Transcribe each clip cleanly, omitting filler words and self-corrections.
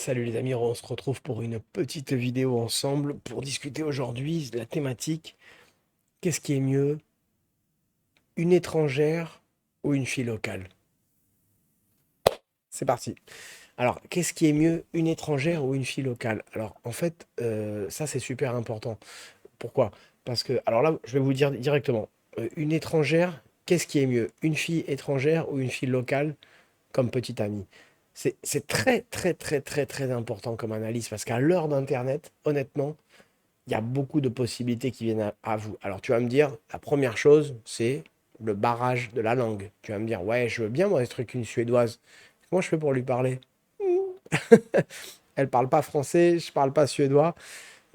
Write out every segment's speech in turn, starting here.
Salut les amis, on se retrouve pour une petite vidéo ensemble pour discuter aujourd'hui de la thématique qu'est-ce qui est mieux, une étrangère ou une fille locale? C'est parti. Alors, qu'est-ce qui est mieux, une étrangère ou une fille locale? Alors, en fait, ça c'est super important. Pourquoi? Parce que, alors là, je vais vous dire directement, une étrangère, qu'est-ce qui est mieux, une fille étrangère ou une fille locale comme petite amie? C'est très, très, très, très, très important comme analyse parce qu'à l'heure d'Internet, honnêtement, il y a beaucoup de possibilités qui viennent à vous. Alors tu vas me dire, la première chose, c'est le barrage de la langue. Tu vas me dire, ouais, je veux bien moi être avec une Suédoise. Comment je fais pour lui parler? Elle parle pas français, je parle pas suédois.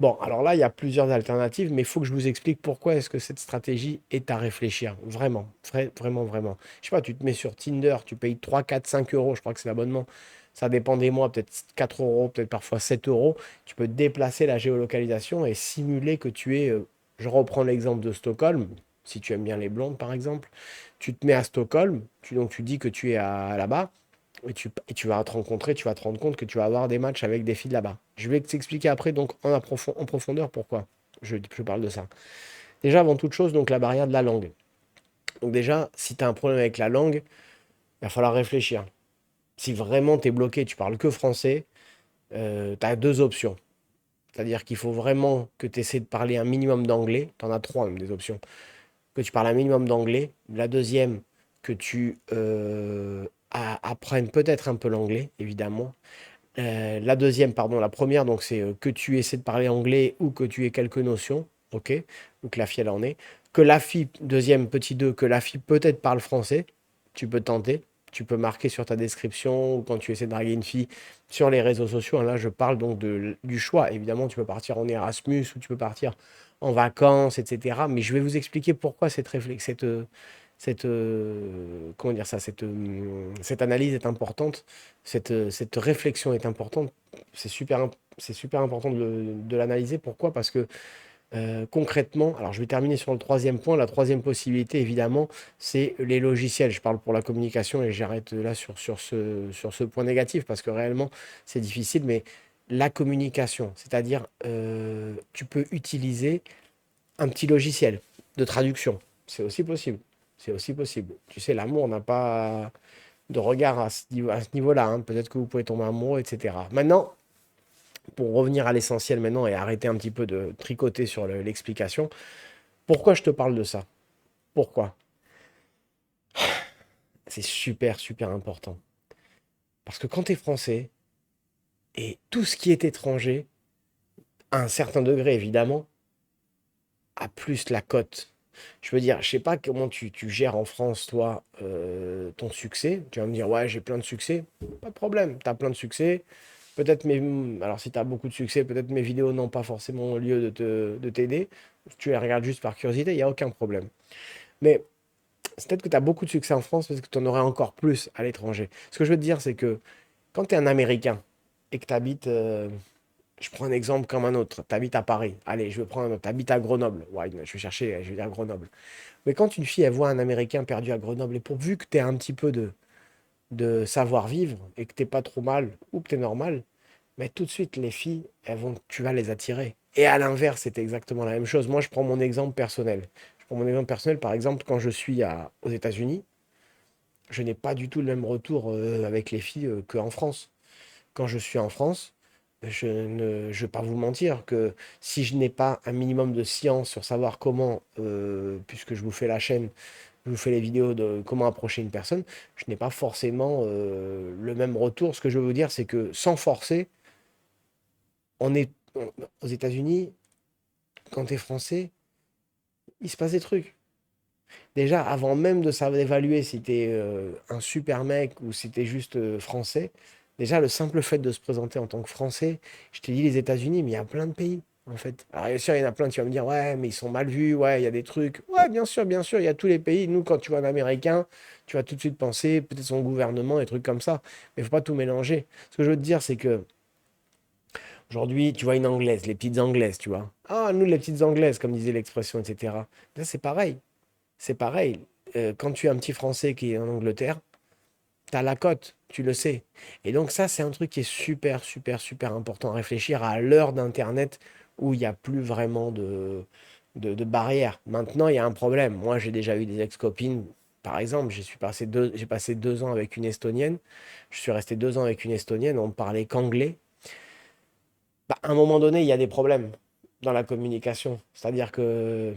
Bon, alors là, il y a plusieurs alternatives, mais il faut que je vous explique pourquoi est-ce que cette stratégie est à réfléchir. Vraiment, vraiment, vraiment. Je sais pas, tu te mets sur Tinder, tu payes 3, 4, 5 euros, je crois que c'est l'abonnement. Ça dépend des mois, peut-être 4 euros, peut-être parfois 7 euros. Tu peux déplacer la géolocalisation et simuler que tu es, je reprends l'exemple de Stockholm, si tu aimes bien les blondes par exemple. Tu te mets à Stockholm, donc tu dis que tu es là-bas. Et tu vas te rencontrer, tu vas te rendre compte que tu vas avoir des matchs avec des filles de là-bas. Je vais t'expliquer après donc en profondeur pourquoi je parle de ça. Déjà, avant toute chose, donc la barrière de la langue. Donc déjà, si tu as un problème avec la langue, il va falloir réfléchir. Si vraiment tu es bloqué, tu parles que français, tu as deux options. C'est-à-dire qu'il faut vraiment que tu essaies de parler un minimum d'anglais. Tu en as trois même des options. Que tu parles un minimum d'anglais. La deuxième, que tu apprennes peut-être un peu l'anglais, évidemment. La deuxième, pardon, la première, donc c'est que tu essaies de parler anglais ou que tu aies quelques notions, ok? Donc la fille, elle en est. Que la fille, deuxième petit 2, que la fille peut-être parle français, tu peux tenter. Tu peux marquer sur ta description ou quand tu essaies de draguer une fille sur les réseaux sociaux. Hein, là, je parle donc du choix. Évidemment, tu peux partir en Erasmus ou tu peux partir en vacances, etc. Mais je vais vous expliquer pourquoi comment dire ça, cette analyse est importante, cette réflexion est importante. C'est super important de l'analyser. Pourquoi? Parce que concrètement, alors je vais terminer sur le troisième point. La troisième possibilité, évidemment, c'est les logiciels. Je parle pour la communication et j'arrête là sur ce point négatif parce que réellement, c'est difficile. Mais la communication, c'est-à-dire, tu peux utiliser un petit logiciel de traduction. C'est aussi possible. C'est aussi possible. Tu sais, l'amour n'a pas de regard à ce niveau-là, hein. Peut-être que vous pouvez tomber amoureux, etc. Maintenant, pour revenir à l'essentiel maintenant et arrêter un petit peu de tricoter sur l'explication, pourquoi je te parle de ça? Pourquoi? C'est super, super important. Parce que quand tu es français, et tout ce qui est étranger, à un certain degré évidemment, a plus la cote. Je veux dire, je sais pas comment tu gères en France, toi, ton succès. Tu vas me dire, ouais, j'ai plein de succès. Pas de problème, tu as plein de succès. Peut-être alors si tu as beaucoup de succès, peut-être mes vidéos n'ont pas forcément lieu de t'aider. Tu les regardes juste par curiosité, il n'y a aucun problème. Mais c'est peut-être que tu as beaucoup de succès en France parce que tu en aurais encore plus à l'étranger. Ce que je veux te dire, c'est que quand tu es un Américain et que tu habites, je prends un exemple comme un autre, tu habites à Paris. Allez, je vais prendre un autre, tu habites à Grenoble. Ouais, je vais chercher, je vais dire Grenoble. Mais quand une fille, elle voit un Américain perdu à Grenoble, et pourvu que tu aies un petit peu de savoir-vivre et que t'es pas trop mal ou que tu es normal, mais tout de suite, les filles, tu vas les attirer. Et à l'inverse, c'est exactement la même chose. Moi, je prends mon exemple personnel. Je prends mon exemple personnel, par exemple, quand je suis aux États-Unis, je n'ai pas du tout le même retour avec les filles qu'en France. Quand je suis en France, je vais pas vous mentir que si je n'ai pas un minimum de science sur savoir comment, puisque je vous fais la chaîne, je vous fais les vidéos de comment approcher une personne, je n'ai pas forcément le même retour. Ce que je veux vous dire, c'est que sans forcer, on est aux États-Unis, quand tu es français, il se passe des trucs. Déjà, avant même de savoir évaluer si tu es un super mec ou si tu es juste français, déjà, le simple fait de se présenter en tant que français, je t'ai dit les États-Unis, mais il y a plein de pays, en fait. Alors, bien sûr, il y en a plein, tu vas me dire, ouais, mais ils sont mal vus, ouais, il y a des trucs. Ouais, bien sûr, il y a tous les pays. Nous, quand tu vois un Américain, tu vas tout de suite penser peut-être son gouvernement, des trucs comme ça. Mais il ne faut pas tout mélanger. Ce que je veux te dire, c'est que aujourd'hui, tu vois une anglaise, les petites anglaises, tu vois. Ah, nous, les petites anglaises, comme disait l'expression, etc. Là, c'est pareil. C'est pareil. Quand tu es un petit Français qui est en Angleterre, tu as la cote, tu le sais. Et donc ça, c'est un truc qui est super, super, super important à réfléchir à l'heure d'Internet où il n'y a plus vraiment de barrières. Maintenant, il y a un problème. Moi, j'ai déjà eu des ex-copines, par exemple, j'ai passé 2 ans avec une Estonienne. Je suis resté 2 ans avec une Estonienne, on ne parlait qu'anglais. Bah, à un moment donné, il y a des problèmes dans la communication. C'est-à-dire que,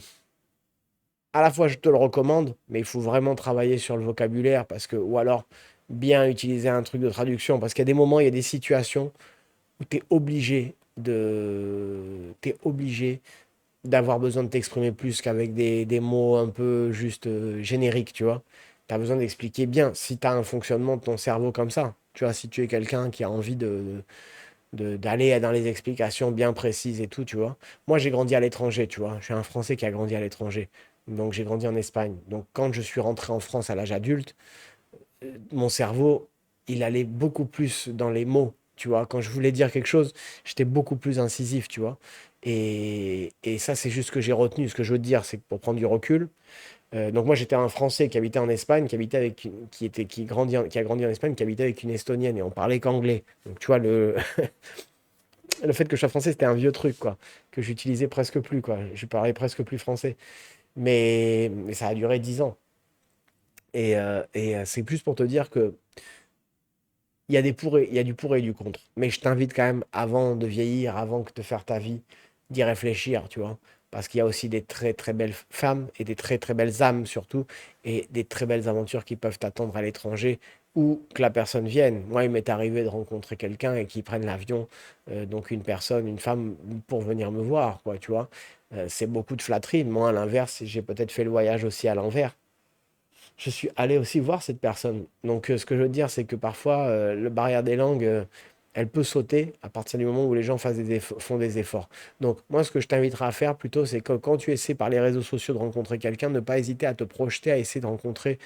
à la fois, je te le recommande, mais il faut vraiment travailler sur le vocabulaire parce que, ou alors bien utiliser un truc de traduction parce qu'il y a des moments, il y a des situations où t'es obligé d'avoir besoin de t'exprimer plus qu'avec des mots un peu juste génériques, tu vois. Tu as besoin d'expliquer bien si tu as un fonctionnement de ton cerveau comme ça. Tu vois, si tu es quelqu'un qui a envie d'aller dans les explications bien précises et tout, tu vois. Moi, j'ai grandi à l'étranger, tu vois. Je suis un Français qui a grandi à l'étranger. Donc, j'ai grandi en Espagne. Donc, quand je suis rentré en France à l'âge adulte, mon cerveau, il allait beaucoup plus dans les mots, tu vois. Quand je voulais dire quelque chose, j'étais beaucoup plus incisif, tu vois. Et ça, c'est juste ce que j'ai retenu. Ce que je veux te dire, c'est que pour prendre du recul, donc moi j'étais un Français qui habitait en Espagne, qui a grandi en Espagne, qui habitait avec une Estonienne et on parlait qu'anglais. Donc tu vois le fait que je sois français, c'était un vieux truc quoi, que j'utilisais presque plus quoi. Je parlais presque plus français. Mais ça a duré 10 ans. Et c'est plus pour te dire que il y a du pour et du contre. Mais je t'invite quand même, avant de vieillir, avant que de faire ta vie, d'y réfléchir, tu vois. Parce qu'il y a aussi des très très belles femmes et des très très belles âmes surtout, et des très belles aventures qui peuvent t'attendre à l'étranger ou que la personne vienne. Moi, il m'est arrivé de rencontrer quelqu'un et qui prenne l'avion, donc une personne, une femme, pour venir me voir, quoi, tu vois. C'est beaucoup de flatterie. Moi, à l'inverse, j'ai peut-être fait le voyage aussi à l'envers. Je suis allé aussi voir cette personne. Donc, ce que je veux dire, c'est que parfois, le barrière des langues, elle peut sauter à partir du moment où les gens font des efforts. Donc, moi, ce que je t'inviterai à faire plutôt, c'est que quand tu essaies par les réseaux sociaux de rencontrer quelqu'un, ne pas hésiter à te projeter, à essayer de rencontrer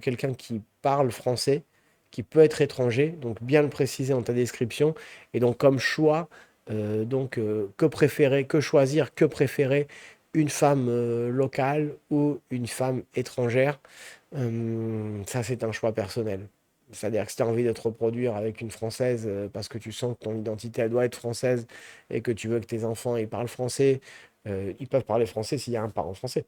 quelqu'un qui parle français, qui peut être étranger. Donc, bien le préciser dans ta description. Et donc, comme choix, que préférer, que choisir, que préférer une femme locale ou une femme étrangère, ça c'est un choix personnel. C'est-à-dire que si tu as envie de te reproduire avec une Française parce que tu sens que ton identité elle doit être française et que tu veux que tes enfants ils parlent français, ils peuvent parler français s'il y a un parent français.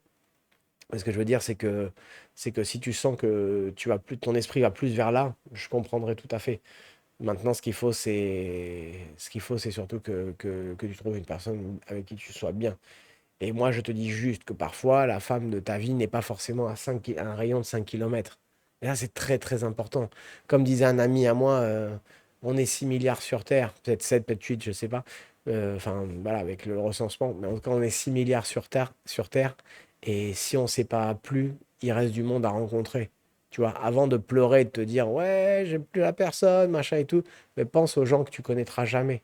Ce que je veux dire, c'est que si tu sens que ton esprit va plus vers là, je comprendrai tout à fait. Maintenant, ce qu'il faut, c'est surtout que tu trouves une personne avec qui tu sois bien. Et moi, je te dis juste que parfois, la femme de ta vie n'est pas forcément à un rayon de 5 kilomètres. Et là, c'est très, très important. Comme disait un ami à moi, on est 6 milliards sur Terre, peut-être 7, peut-être 8, je ne sais pas. Enfin, voilà, avec le recensement. Mais en tout cas, on est 6 milliards sur Terre. Et si on ne sait pas plus, il reste du monde à rencontrer. Tu vois, avant de pleurer et de te dire, ouais, j'aime plus la personne, machin et tout, mais pense aux gens que tu connaîtras jamais.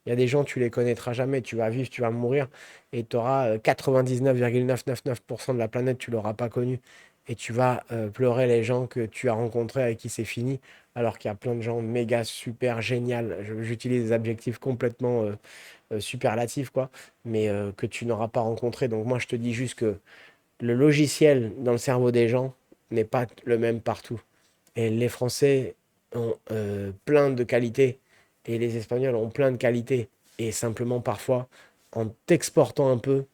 Il y a des gens, tu les connaîtras jamais, tu vas vivre, tu vas mourir, et tu auras 99,999% de la planète, tu l'auras pas connu. Et tu vas pleurer les gens que tu as rencontrés avec qui c'est fini, alors qu'il y a plein de gens méga super génial. J'utilise des adjectifs complètement superlatifs, quoi, mais que tu n'auras pas rencontré. Donc moi, je te dis juste que le logiciel dans le cerveau des gens n'est pas le même partout. Et les Français ont plein de qualités et les Espagnols ont plein de qualités. Et simplement, parfois, en t'exportant un peu,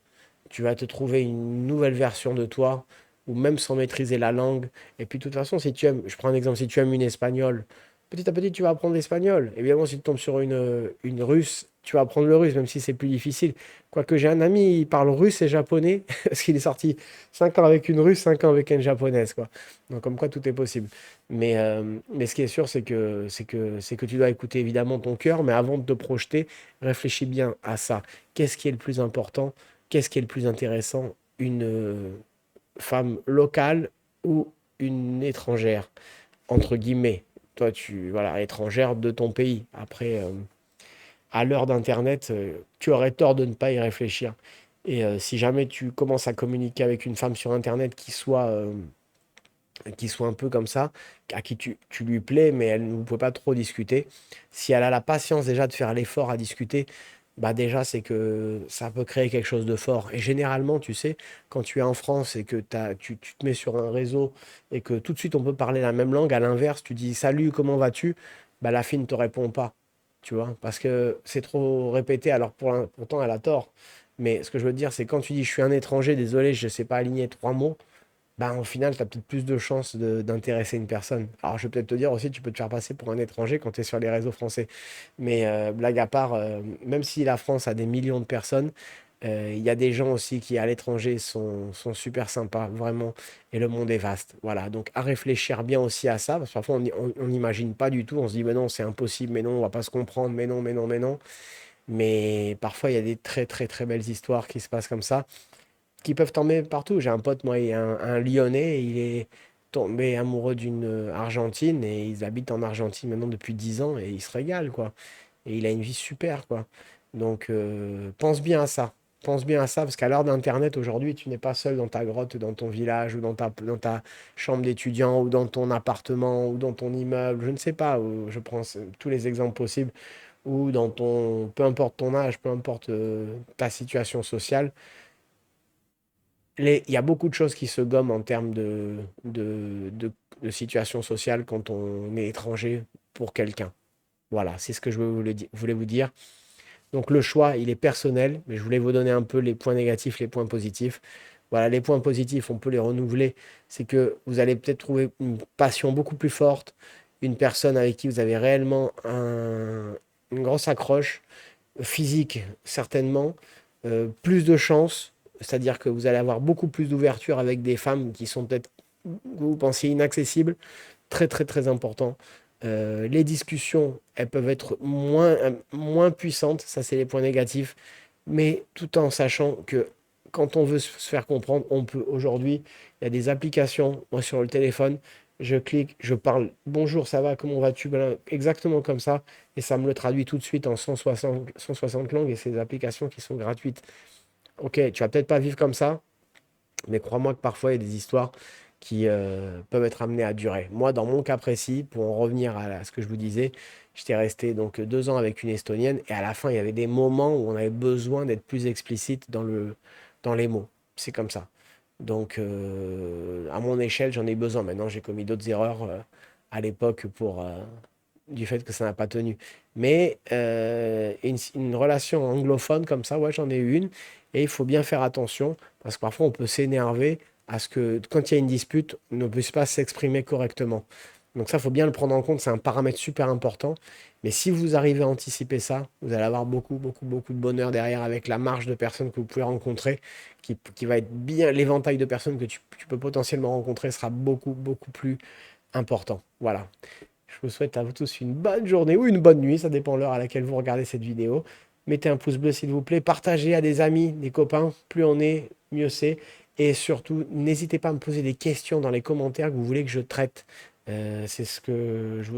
tu vas te trouver une nouvelle version de toi, ou même sans maîtriser la langue. Et puis, de toute façon, si tu aimes, je prends un exemple, si tu aimes une espagnole, petit à petit, tu vas apprendre l'espagnol. Évidemment, si tu tombes sur une russe, tu vas apprendre le russe, même si c'est plus difficile. Quoique j'ai un ami, il parle russe et japonais, parce qu'il est sorti 5 ans avec une russe, 5 ans avec une japonaise, quoi. Donc, comme quoi, tout est possible. Mais ce qui est sûr, c'est que tu dois écouter évidemment ton cœur, mais avant de te projeter, réfléchis bien à ça. Qu'est-ce qui est le plus important? Qu'est-ce qui est le plus intéressant? Une femme locale ou une étrangère, entre guillemets. Toi, voilà, étrangère de ton pays. Après, à l'heure d'Internet, tu aurais tort de ne pas y réfléchir. Et si jamais tu commences à communiquer avec une femme sur Internet qui soit un peu comme ça, à qui tu lui plais, mais elle ne peut pas trop discuter, si elle a la patience déjà de faire l'effort à discuter, bah déjà, c'est que ça peut créer quelque chose de fort. Et généralement, tu sais, quand tu es en France et que tu te mets sur un réseau et que tout de suite on peut parler la même langue, à l'inverse, tu dis salut, comment vas-tu? Bah la fille ne te répond pas, tu vois, parce que c'est trop répété. Alors pourtant, elle a tort. Mais ce que je veux dire, c'est quand tu dis je suis un étranger, désolé, je ne sais pas aligner trois mots, bah, au final, tu as peut-être plus de chances d'intéresser une personne. Alors, je vais peut-être te dire aussi, tu peux te faire passer pour un étranger quand tu es sur les réseaux français. Mais blague à part, même si la France a des millions de personnes, il y a des gens aussi qui, à l'étranger, sont super sympas, vraiment. Et le monde est vaste. Voilà. Donc, à réfléchir bien aussi à ça, parce que parfois, on n'imagine pas du tout. On se dit, mais non, c'est impossible, mais non, on va pas se comprendre, mais non, mais non, mais non. Mais parfois, il y a des très, très, très belles histoires qui se passent comme ça qui peuvent tomber partout. J'ai un pote, moi, il est un Lyonnais, il est tombé amoureux d'une Argentine et ils habitent en Argentine maintenant depuis 10 ans et il se régale, quoi. Et il a une vie super, quoi. Donc, pense bien à ça. Pense bien à ça, parce qu'à l'heure d'Internet, aujourd'hui, tu n'es pas seul dans ta grotte, dans ton village, ou dans ta chambre d'étudiant, ou dans ton appartement, ou dans ton immeuble, je ne sais pas, je prends tous les exemples possibles, ou dans peu importe ton âge, peu importe ta situation sociale, il y a beaucoup de choses qui se gomment en termes de situation sociale quand on est étranger pour quelqu'un. Voilà, c'est ce que voulais vous dire. Donc le choix, il est personnel, mais je voulais vous donner un peu les points négatifs, les points positifs. Voilà, les points positifs, on peut les renouveler. C'est que vous allez peut-être trouver une passion beaucoup plus forte, une personne avec qui vous avez réellement une grosse accroche, physique certainement, plus de chance, c'est-à-dire que vous allez avoir beaucoup plus d'ouverture avec des femmes qui sont peut-être, vous pensiez, inaccessibles, très très très important. Les discussions, elles peuvent être moins puissantes, ça c'est les points négatifs, mais tout en sachant que quand on veut se faire comprendre, on peut aujourd'hui, il y a des applications, moi sur le téléphone, je clique, je parle, bonjour, ça va, comment vas-tu? Voilà, exactement comme ça, et ça me le traduit tout de suite en 160 langues, et c'est des applications qui sont gratuites. Ok, tu vas peut-être pas vivre comme ça, mais crois-moi que parfois, il y a des histoires qui peuvent être amenées à durer. Moi, dans mon cas précis, pour en revenir à ce que je vous disais, j'étais resté donc 2 ans avec une Estonienne et à la fin, il y avait des moments où on avait besoin d'être plus explicite dans les mots. C'est comme ça. Donc, à mon échelle, j'en ai besoin. Maintenant, j'ai commis d'autres erreurs à l'époque du fait que ça n'a pas tenu. Mais une relation anglophone comme ça, ouais, j'en ai eu une. Et il faut bien faire attention parce que parfois on peut s'énerver à ce que quand il y a une dispute, on ne puisse pas s'exprimer correctement. Donc ça, il faut bien le prendre en compte, c'est un paramètre super important. Mais si vous arrivez à anticiper ça, vous allez avoir beaucoup, beaucoup, beaucoup de bonheur derrière avec la marge de personnes que vous pouvez rencontrer, qui va être bien, l'éventail de personnes que tu peux potentiellement rencontrer sera beaucoup, beaucoup plus important. Voilà. Je vous souhaite à vous tous une bonne journée ou une bonne nuit, ça dépend de l'heure à laquelle vous regardez cette vidéo. Mettez un pouce bleu s'il vous plaît, partagez à des amis, des copains, plus on est, mieux c'est. Et surtout, n'hésitez pas à me poser des questions dans les commentaires que vous voulez que je traite. C'est ce que je vous